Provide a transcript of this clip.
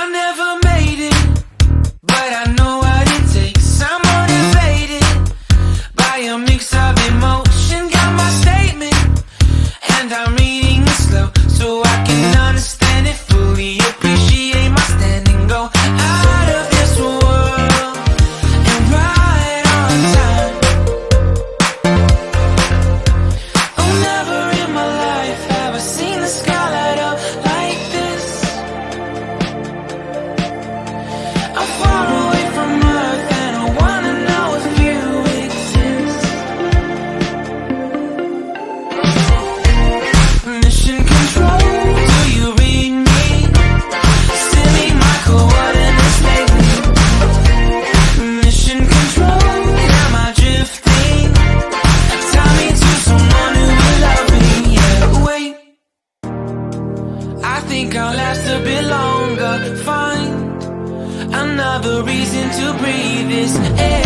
I never made it, but I know what it takes. I'm motivated by a mix of emotion. Got my statement, and I'm reading it slow so I can understand it fully. Appreciate my stand and go out of this world and right on time. Oh, never in my life have I seen the sky light up like this. I'm far away from Earth and I wanna know if you exist. Mission control, do you read me? Send me my coordinates lately. Mission control, am I drifting? Tie me to someone who will love me. Yeah, wait, I think I'll last a bit longer. Find another reason to breathe this air.